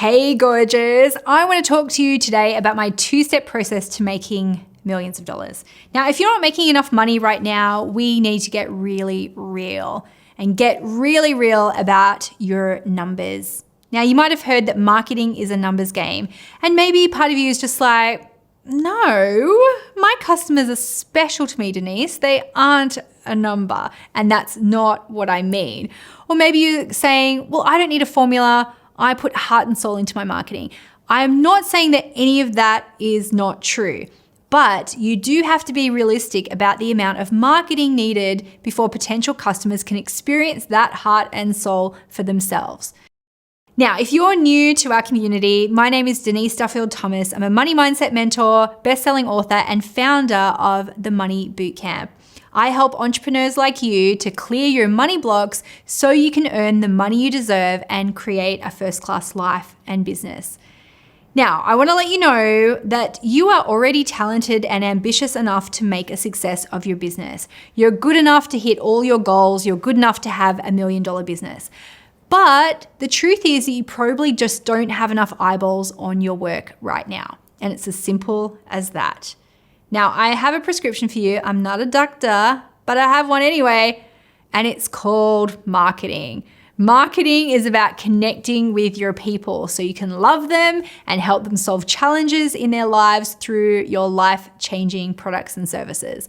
Hey gorgeous, I want to talk to you today about my two-step process to making millions of dollars. Now, if you're not making enough money right now, we need to get really real about your numbers. Now, you might have heard that marketing is a numbers game, and maybe part of you is just like, no, my customers are special to me, Denise. They aren't a number, and that's not what I mean. Or maybe you're saying, well, I don't need a formula. I put heart and soul into my marketing. I'm not saying that any of that is not true, but you do have to be realistic about the amount of marketing needed before potential customers can experience that heart and soul for themselves. Now, if you're new to our community, my name is Denise Duffield-Thomas. I'm a money mindset mentor, best-selling author, and founder of the Money Bootcamp. I help entrepreneurs like you to clear your money blocks so you can earn the money you deserve and create a first-class life and business. Now, I want to let you know that you are already talented and ambitious enough to make a success of your business. You're good enough to hit all your goals. You're good enough to have $1 million business. But the truth is that you probably just don't have enough eyeballs on your work right now. And it's as simple as that. Now, I have a prescription for you. I'm not a doctor, but I have one anyway, and it's called marketing. Marketing is about connecting with your people so you can love them and help them solve challenges in their lives through your life-changing products and services.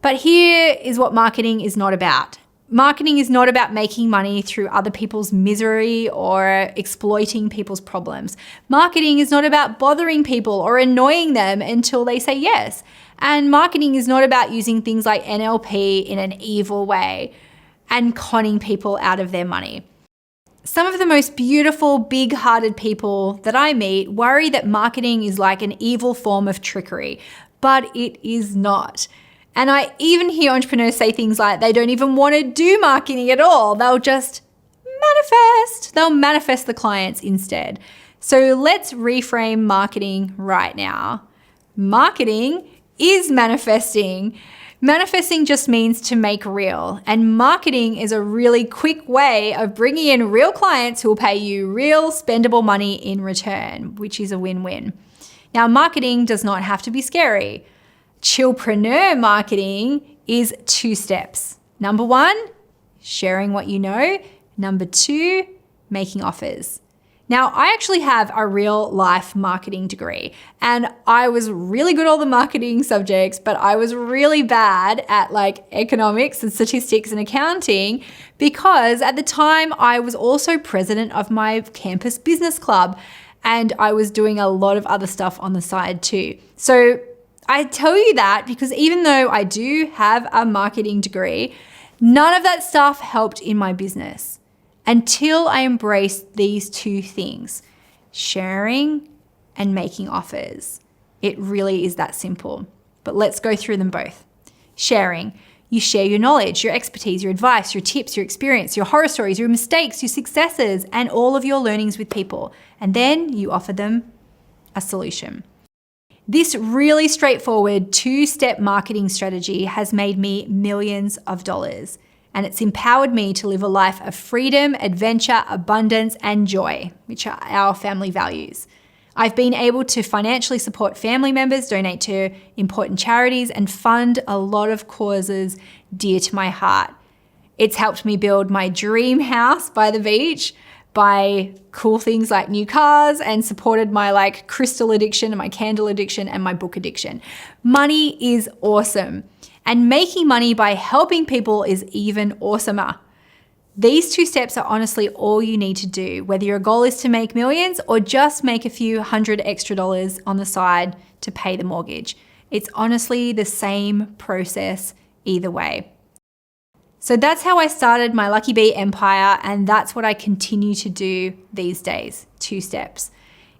But here is what marketing is not about. Marketing is not about making money through other people's misery or exploiting people's problems. Marketing is not about bothering people or annoying them until they say yes. And marketing is not about using things like NLP in an evil way and conning people out of their money. Some of the most beautiful, big-hearted people that I meet worry that marketing is like an evil form of trickery, but it is not. And I even hear entrepreneurs say things like they don't even want to do marketing at all. They'll just manifest. They'll manifest the clients instead. So let's reframe marketing right now. Marketing is manifesting. Manifesting just means to make real. And marketing is a really quick way of bringing in real clients who will pay you real spendable money in return, which is a win-win. Now, marketing does not have to be scary. Chillpreneur marketing is 2 steps. Number 1, sharing what you know. Number 2, making offers. Now, I actually have a real life marketing degree, and I was really good at all the marketing subjects, but I was really bad at like economics and statistics and accounting because at the time I was also president of my campus business club, and I was doing a lot of other stuff on the side too. So I tell you that because even though I do have a marketing degree, none of that stuff helped in my business until I embraced these 2 things, sharing and making offers. It really is that simple, but let's go through them both. Sharing, you share your knowledge, your expertise, your advice, your tips, your experience, your horror stories, your mistakes, your successes, and all of your learnings with people. And then you offer them a solution. This really straightforward 2-step marketing strategy has made me millions of dollars, and it's empowered me to live a life of freedom, adventure, abundance, and joy, which are our family values. I've been able to financially support family members, donate to important charities, and fund a lot of causes dear to my heart. It's helped me build my dream house by the beach, buy cool things like new cars, and supported my like crystal addiction and my candle addiction and my book addiction. Money is awesome. And making money by helping people is even awesomer. These 2 steps are honestly all you need to do, whether your goal is to make millions or just make a few $100 extra on the side to pay the mortgage. It's honestly the same process either way. So that's how I started my Lucky Bee empire, and that's what I continue to do these days, 2 steps.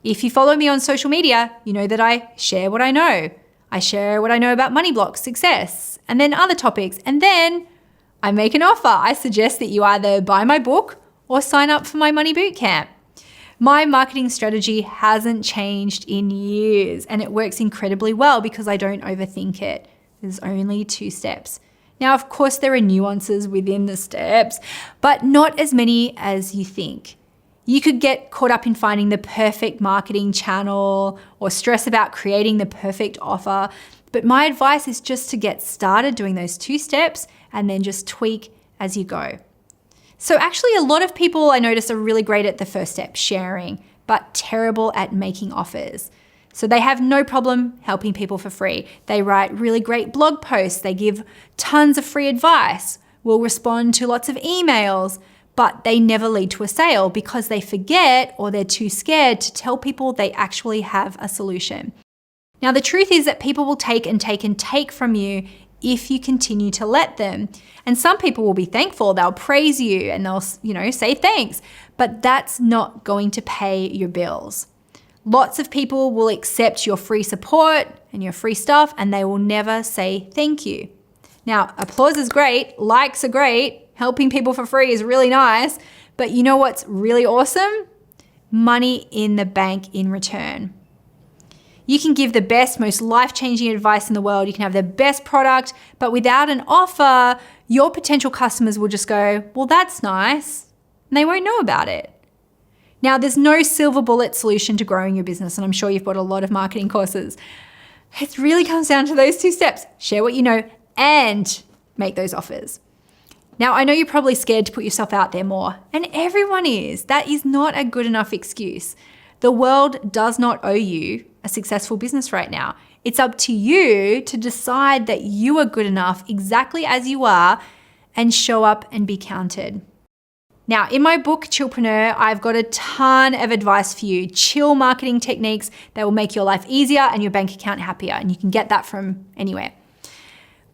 If you follow me on social media, you know that I share what I know. I share what I know about money blocks, success, and then other topics, and then I make an offer. I suggest that you either buy my book or sign up for my Money Bootcamp. My marketing strategy hasn't changed in years, and it works incredibly well because I don't overthink it. There's only 2 steps. Now, of course, there are nuances within the steps, but not as many as you think. You could get caught up in finding the perfect marketing channel or stress about creating the perfect offer. But my advice is just to get started doing those 2 steps and then just tweak as you go. So actually, a lot of people I notice are really great at the first step, sharing, but terrible at making offers. So they have no problem helping people for free. They write really great blog posts. They give tons of free advice, will respond to lots of emails, but they never lead to a sale because they forget or they're too scared to tell people they actually have a solution. Now, the truth is that people will take and take and take from you if you continue to let them. And some people will be thankful, they'll praise you and they'll, say thanks, but that's not going to pay your bills. Lots of people will accept your free support and your free stuff and they will never say thank you. Now, applause is great, likes are great, helping people for free is really nice, but you know what's really awesome? Money in the bank in return. You can give the best, most life-changing advice in the world. You can have the best product, but without an offer, your potential customers will just go, well, that's nice, and they won't know about it. Now, there's no silver bullet solution to growing your business, and I'm sure you've bought a lot of marketing courses. It really comes down to those 2 steps. Share what you know and make those offers. Now, I know you're probably scared to put yourself out there more, and everyone is. That is not a good enough excuse. The world does not owe you a successful business right now. It's up to you to decide that you are good enough exactly as you are and show up and be counted. Now, in my book, Chillpreneur, I've got a ton of advice for you. Chill marketing techniques that will make your life easier and your bank account happier. And you can get that from anywhere.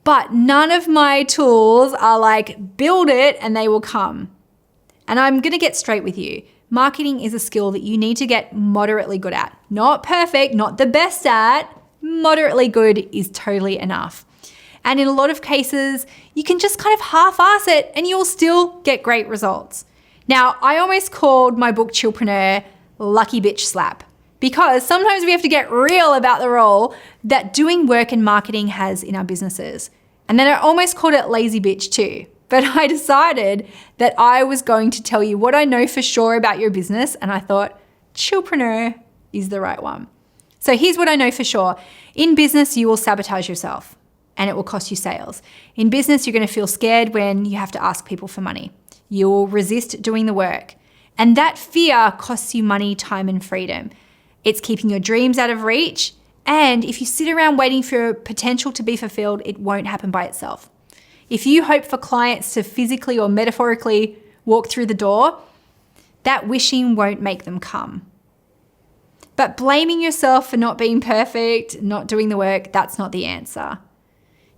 But none of my tools are like, build it and they will come. And I'm going to get straight with you. Marketing is a skill that you need to get moderately good at. Not perfect, not the best at. Moderately good is totally enough. And in a lot of cases, you can just kind of half-ass it and you'll still get great results. Now, I almost called my book Chillpreneur Lucky Bitch Slap because sometimes we have to get real about the role that doing work and marketing has in our businesses. And then I almost called it Lazy Bitch too. But I decided that I was going to tell you what I know for sure about your business, and I thought Chillpreneur is the right one. So here's what I know for sure. In business, you will sabotage yourself and it will cost you sales. In business, you're going to feel scared when you have to ask people for money. You will resist doing the work. And that fear costs you money, time, and freedom. It's keeping your dreams out of reach. And if you sit around waiting for your potential to be fulfilled, it won't happen by itself. If you hope for clients to physically or metaphorically walk through the door, that wishing won't make them come. But blaming yourself for not being perfect, not doing the work, that's not the answer.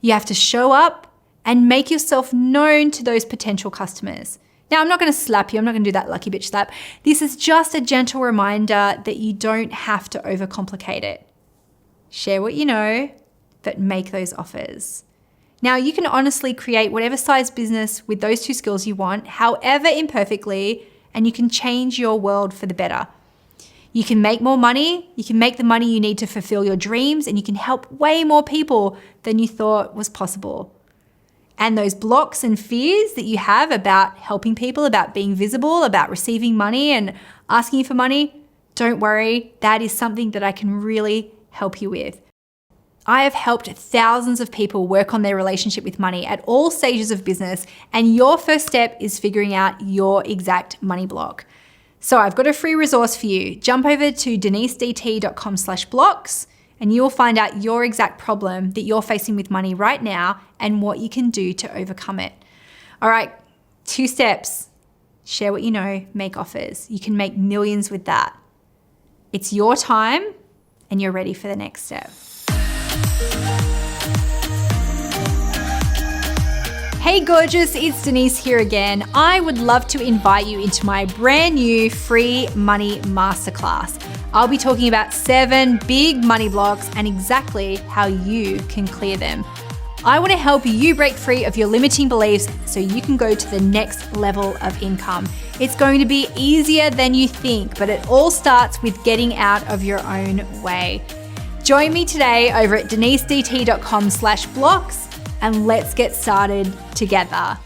You have to show up and make yourself known to those potential customers. Now, I'm not going to slap you. I'm not going to do that lucky bitch slap. This is just a gentle reminder that you don't have to overcomplicate it. Share what you know, but make those offers. Now, you can honestly create whatever size business with those 2 skills you want, however imperfectly, and you can change your world for the better. You can make more money, you can make the money you need to fulfill your dreams, and you can help way more people than you thought was possible. And those blocks and fears that you have about helping people, about being visible, about receiving money and asking you for money, don't worry, that is something that I can really help you with. I have helped thousands of people work on their relationship with money at all stages of business, and your first step is figuring out your exact money block. So I've got a free resource for you. Jump over to denisedt.com/blocks and you will find out your exact problem that you're facing with money right now and what you can do to overcome it. All right, 2 steps. Share what you know, make offers. You can make millions with that. It's your time and you're ready for the next step. Hey gorgeous, it's Denise here again. I would love to invite you into my brand new free money masterclass. I'll be talking about 7 big money blocks and exactly how you can clear them. I want to help you break free of your limiting beliefs so you can go to the next level of income. It's going to be easier than you think, but it all starts with getting out of your own way. Join me today over at denisedt.com/blocks and let's get started together.